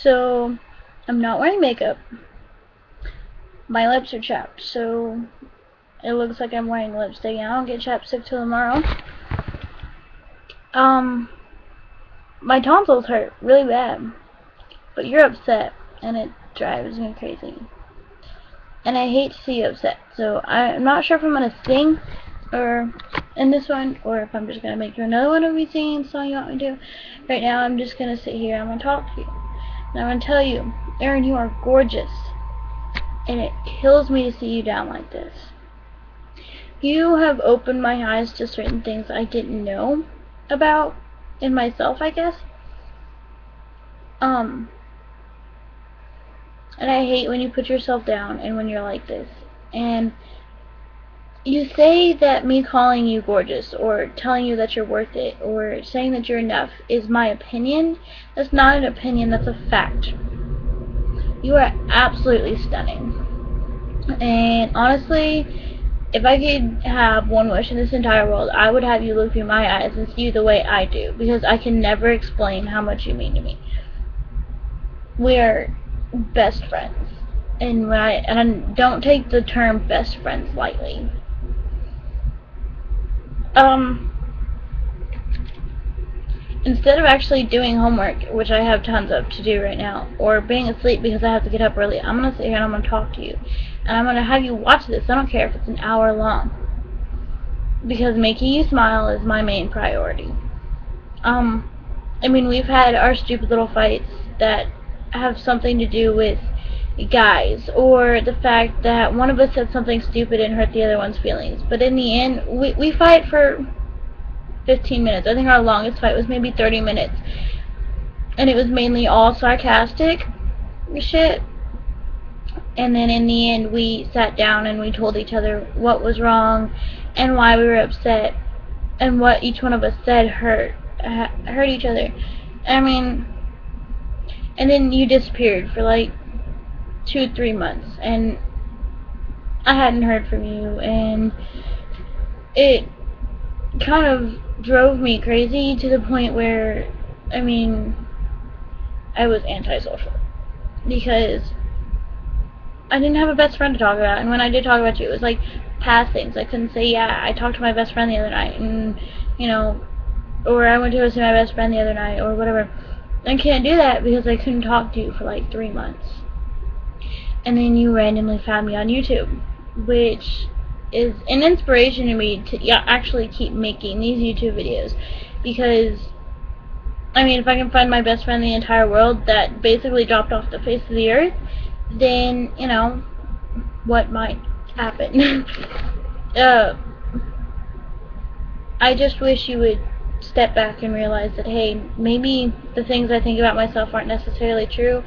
So, I'm not wearing makeup. My lips are chapped, so it looks like I'm wearing lipstick, and I don't get chapstick till tomorrow. My tonsils hurt really bad, but you're upset, and it drives me crazy. And I hate to see you upset, so I'm not sure if I'm gonna sing or in this one, or if I'm just gonna make you another one of me singing the song you want me to. Right now, I'm just gonna sit here. I'm gonna talk to you, and I'm gonna tell you, Erin, you are gorgeous, and it kills me to see you down like this. You have opened my eyes to certain things I didn't know about in myself, I guess. And I hate when you put yourself down and when you're like this. And you say that me calling you gorgeous or telling you that you're worth it or saying that you're enough is my opinion. That's not an opinion, that's a fact. You are absolutely stunning. And honestly, if I could have one wish in this entire world, I would have you look through my eyes and see you the way I do, because I can never explain how much you mean to me. We are best friends, and I don't take the term best friends lightly. Instead of actually doing homework, which I have tons of to do right now, or being asleep because I have to get up early, I'm gonna sit here and I'm gonna talk to you, and I'm gonna have you watch this. I don't care if it's an hour long, because making you smile is my main priority. I mean, we've had our stupid little fights that have something to do with guys, or the fact that one of us said something stupid and hurt the other one's feelings. But in the end, we fight for 15 minutes. I think our longest fight was maybe 30 minutes. And it was mainly all sarcastic shit. And then in the end, we sat down and we told each other what was wrong and why we were upset and what each one of us said hurt each other. I mean, and then you disappeared for like 2-3 months, and I hadn't heard from you, and it kind of drove me crazy to the point where, I mean, I was antisocial, because I didn't have a best friend to talk about, and when I did talk about you, it was like past things. I couldn't say, yeah, I talked to my best friend the other night, and, you know, or I went to go see my best friend the other night, or whatever. I can't do that because I couldn't talk to you for like 3 months. And then you randomly found me on YouTube, which is an inspiration to me to actually keep making these YouTube videos, because, I mean, if I can find my best friend in the entire world that basically dropped off the face of the earth, then, you know, what might happen? I just wish you would step back and realize that, hey, maybe the things I think about myself aren't necessarily true,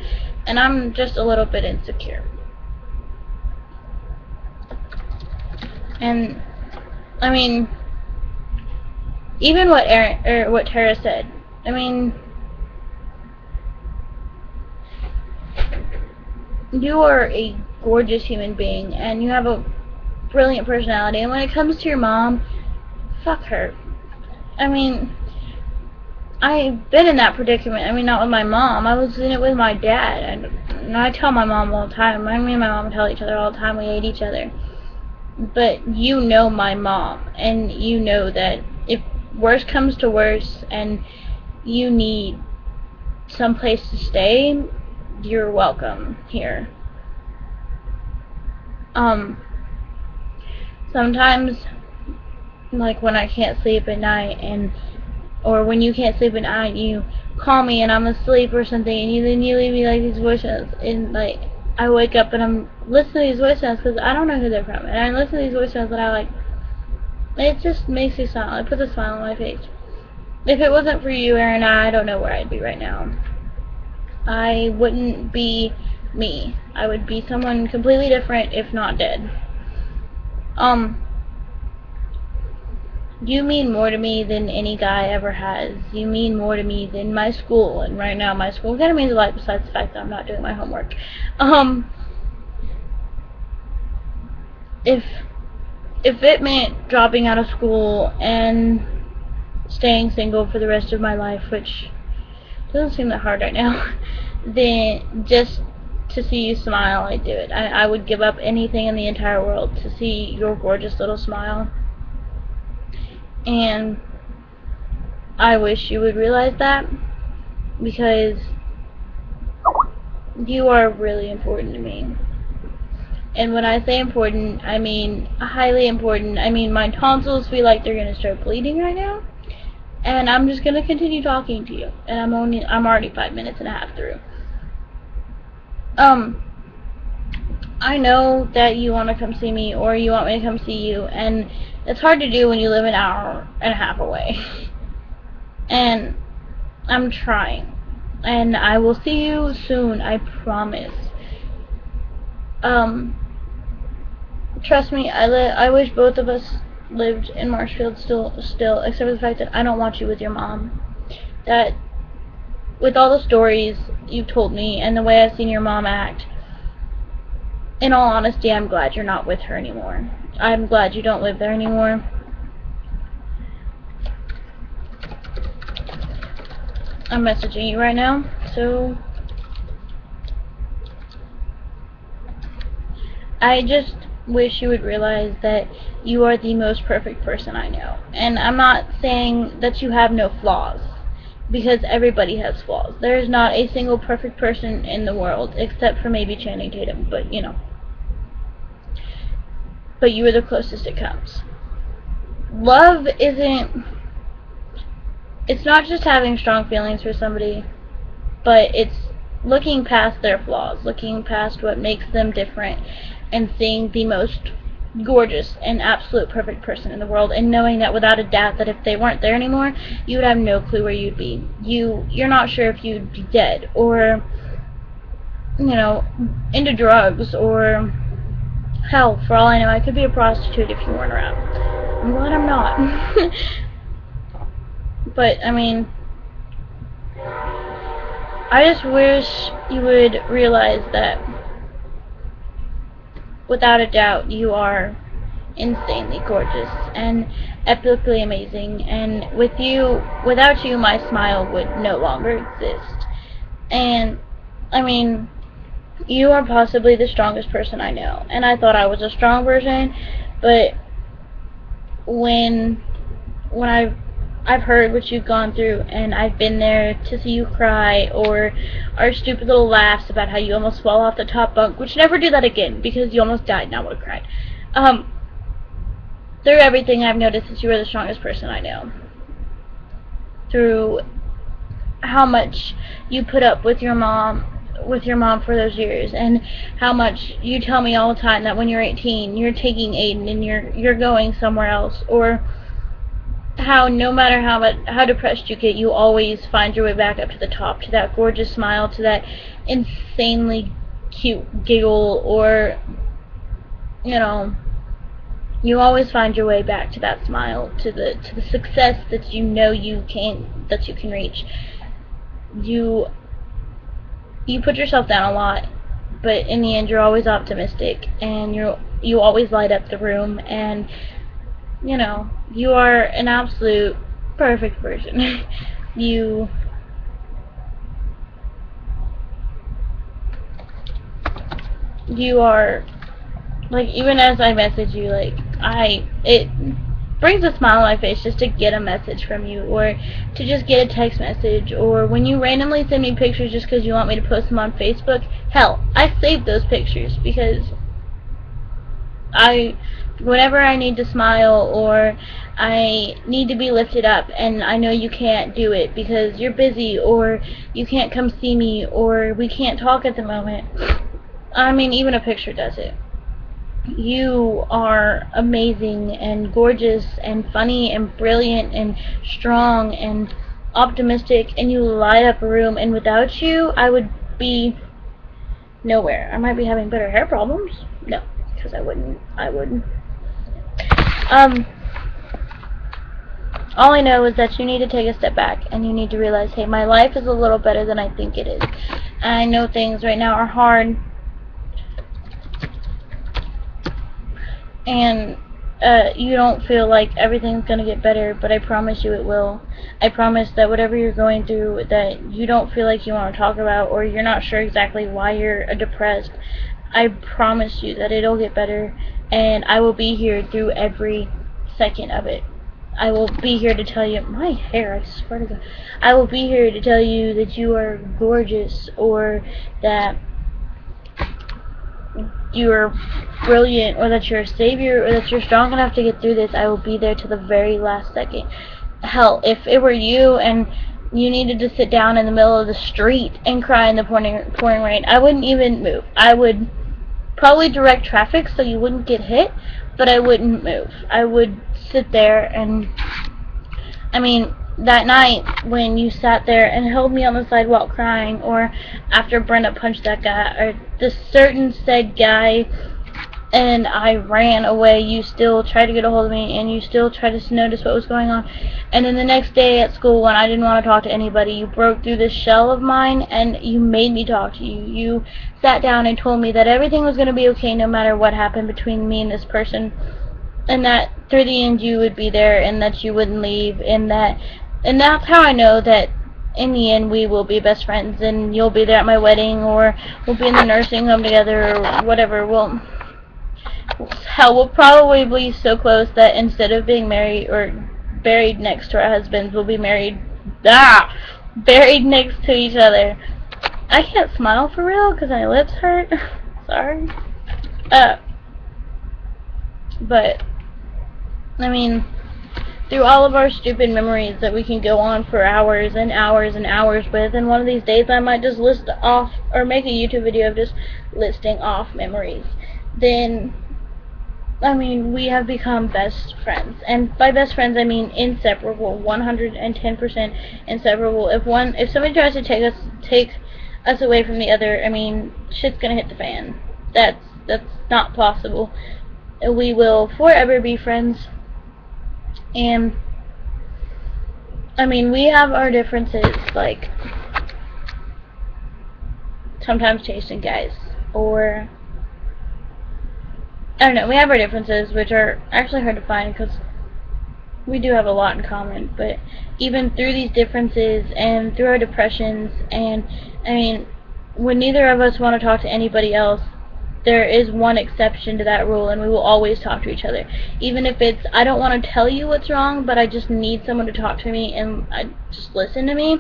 and I'm just a little bit insecure. And I mean, even what Tara said, I mean, you are a gorgeous human being, and you have a brilliant personality, and when it comes to your mom, fuck her. I mean, I've been in that predicament. I mean, not with my mom. I was in it with my dad. And I tell my mom all the time. Me and my mom tell each other all the time we hate each other. But you know my mom. And you know that if worse comes to worse and you need some place to stay, you're welcome here. Sometimes, like when I can't sleep at night, or when you can't sleep at night, you call me and I'm asleep or something, and then you leave me like these voice notes, and like I wake up and I'm listening to these voice notes because I don't know who they're from, and I listen to these voice notes and I like, it just makes me smile. It puts a smile on my face. If it wasn't for you, Erin, I don't know where I'd be right now. I wouldn't be me. I would be someone completely different, if not dead. You mean more to me than any guy ever has. You mean more to me than my school, and right now my school kind of means a lot besides the fact that I'm not doing my homework. If it meant dropping out of school and staying single for the rest of my life, which doesn't seem that hard right now, then just to see you smile, I do it. I would give up anything in the entire world to see your gorgeous little smile. And I wish you would realize that, because you are really important to me. And when I say important, I mean highly important. I mean, my tonsils feel like they're going to start bleeding right now. And I'm just going to continue talking to you. And I'm already 5 minutes and a half through. I know that you want to come see me, or you want me to come see you, and it's hard to do when you live an hour and a half away. And I'm trying. And I will see you soon, I promise. Trust me, I wish both of us lived in Marshfield still, except for the fact that I don't want you with your mom. That, with all the stories you've told me, and the way I've seen your mom act, in all honesty, I'm glad you're not with her anymore. I'm glad you don't live there anymore. I'm messaging you right now, so I just wish you would realize that you are the most perfect person I know. And I'm not saying that you have no flaws, because everybody has flaws. There is not a single perfect person in the world, except for maybe Channing Tatum, but you know. But you are the closest it comes. Love isn't... It's not just having strong feelings for somebody, but it's looking past their flaws, looking past what makes them different, and seeing the most gorgeous and absolute perfect person in the world, and knowing that without a doubt that if they weren't there anymore, you would have no clue where you'd be. You're not sure if you'd be dead, or, you know, into drugs, or hell, for all I know, I could be a prostitute if you weren't around. I'm glad I'm not. But, I mean, I just wish you would realize that without a doubt you are insanely gorgeous and epically amazing, and without you, my smile would no longer exist. And, I mean, you are possibly the strongest person I know, and I thought I was a strong person, but when I've heard what you've gone through, and I've been there to see you cry, or our stupid little laughs about how you almost fall off the top bunk, which never do that again, because you almost died and I would have cried. Through everything, I've noticed that you are the strongest person I know. Through how much you put up with your mom for those years, and how much you tell me all the time that when you're 18, you're taking Aiden and you're going somewhere else, or how no matter how depressed you get, you always find your way back up to the top, to that gorgeous smile, to that insanely cute giggle, or, you know, you always find your way back to that smile, to the success that you know you can reach. You put yourself down a lot, but in the end you're always optimistic, and you always light up the room, and you know, you are an absolute perfect person. You are, like, even as I message you, like, it brings a smile on my face just to get a message from you, or to just get a text message, or when you randomly send me pictures just because you want me to post them on Facebook. Hell, I save those pictures because whenever I need to smile, or I need to be lifted up, and I know you can't do it because you're busy, or you can't come see me, or we can't talk at the moment. I mean, even a picture does it. You are amazing and gorgeous and funny and brilliant and strong and optimistic, and you light up a room, and without you, I would be nowhere. I might be having better hair problems. No, because I wouldn't. All I know is that you need to take a step back, and you need to realize, hey, my life is a little better than I think it is. And I know things right now are hard, and you don't feel like everything's gonna get better, but I promise you it will. I promise that whatever you're going through that you don't feel like you want to talk about, or you're not sure exactly why you're depressed, I promise you that it'll get better, and I will be here through every second of it. I will be here to tell you, my hair, I swear to God, I will be here to tell you that you are gorgeous, or that you are brilliant, or that you're a savior, or that you're strong enough to get through this. I will be there to the very last second. Hell, if it were you and you needed to sit down in the middle of the street and cry in the pouring rain, I wouldn't even move. I would probably direct traffic so you wouldn't get hit, but I wouldn't move. I would sit there. And I mean, that night when you sat there and held me on the sidewalk crying, or after Brenda punched that guy, or this certain said guy, and I ran away, you still tried to get a hold of me, and you still tried to notice what was going on. And then the next day at school, when I didn't want to talk to anybody, you broke through this shell of mine, and you made me talk to you. You sat down and told me that everything was going to be okay no matter what happened between me and this person, and that through the end you would be there, and that you wouldn't leave, and that's how I know that in the end we will be best friends, and you'll be there at my wedding, or we'll be in the nursing home together, or whatever. Hell, we'll probably be so close that instead of being married or buried next to our husbands, we'll be buried next to each other. I can't smile for real because my lips hurt. Sorry. But I mean, through all of our stupid memories that we can go on for hours and hours and hours with, and one of these days I might just list off, or make a YouTube video of just listing off memories, then, I mean, we have become best friends. And by best friends, I mean inseparable, 110% inseparable. If somebody tries to take us away from the other, I mean, shit's gonna hit the fan. That's not possible. We will forever be friends. And I mean, we have our differences, like sometimes chasing guys, or I don't know, we have our differences, which are actually hard to find because we do have a lot in common. But even through these differences and through our depressions, and I mean, when neither of us want to talk to anybody else, there is one exception to that rule, and we will always talk to each other. Even if it's, I don't want to tell you what's wrong, but I just need someone to talk to me and just listen to me.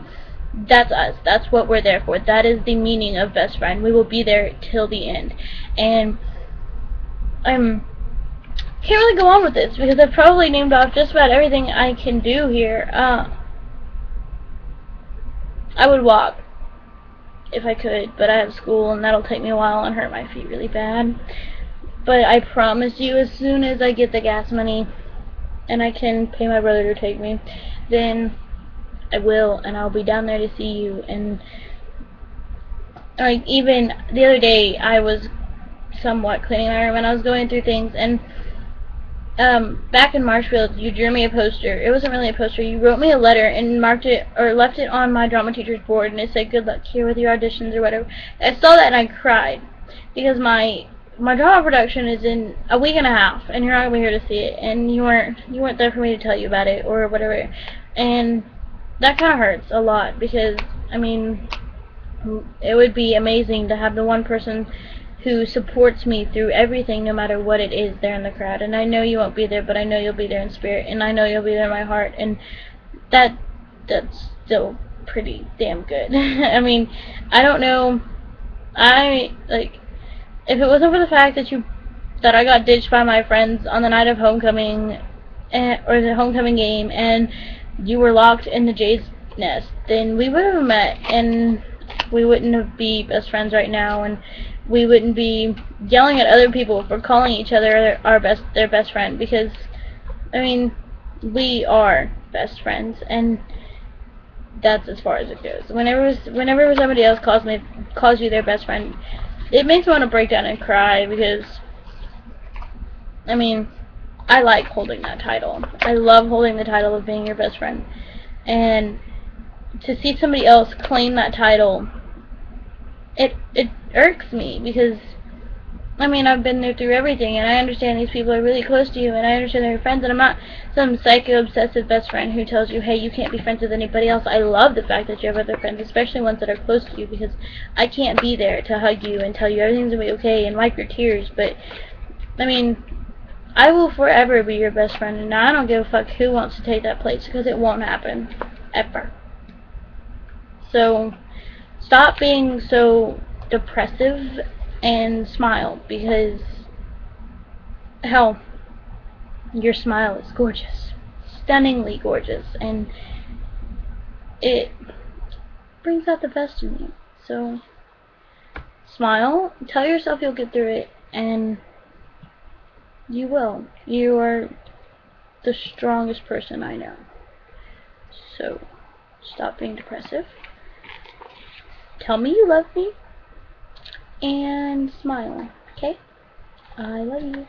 That's us. That's what we're there for. That is the meaning of best friend. We will be there till the end. And I can't really go on with this because I've probably named off just about everything I can do here. I would walk if I could, but I have school and that'll take me a while and hurt my feet really bad. But I promise you, as soon as I get the gas money and I can pay my brother to take me, then I will, and I'll be down there to see you. And like, even the other day I was somewhat cleaning my room and I was going through things, and back in Marshfield, you drew me a poster. It wasn't really a poster. You wrote me a letter and marked it, or left it on my drama teacher's board, and it said, "Good luck here with your auditions," or whatever. I saw that and I cried because my drama production is in a week and a half, and you're not gonna be here to see it, and you weren't there for me to tell you about it or whatever. And that kind of hurts a lot because, I mean, it would be amazing to have the one person who supports me through everything, no matter what it is, there in the crowd. And I know you won't be there, but I know you'll be there in spirit, and I know you'll be there in my heart, and that's still pretty damn good. I mean, I don't know, if it wasn't for the fact that I got ditched by my friends on the night of homecoming, or the homecoming game, and you were locked in the Jay's nest, then we would have met, and we wouldn't be best friends right now, and we wouldn't be yelling at other people for calling each other their best friend, because, I mean, we are best friends, and that's as far as it goes. Whenever somebody else calls you their best friend, it makes me want to break down and cry, because, I mean, I like holding that title. I love holding the title of being your best friend, and to see somebody else claim that title, it irks me, because I mean, I've been there through everything, and I understand these people are really close to you, and I understand they're your friends, and I'm not some psycho-obsessive best friend who tells you, hey, you can't be friends with anybody else. I love the fact that you have other friends, especially ones that are close to you, because I can't be there to hug you and tell you everything's going to be okay and wipe your tears, but, I mean, I will forever be your best friend, and I don't give a fuck who wants to take that place, because it won't happen. Ever. So, stop being so depressive and smile, because, hell, your smile is gorgeous. Stunningly gorgeous, and it brings out the best in you. So, smile, tell yourself you'll get through it, and you will. You are the strongest person I know. So, stop being depressive. Tell me you love me, and smile, okay? I love you.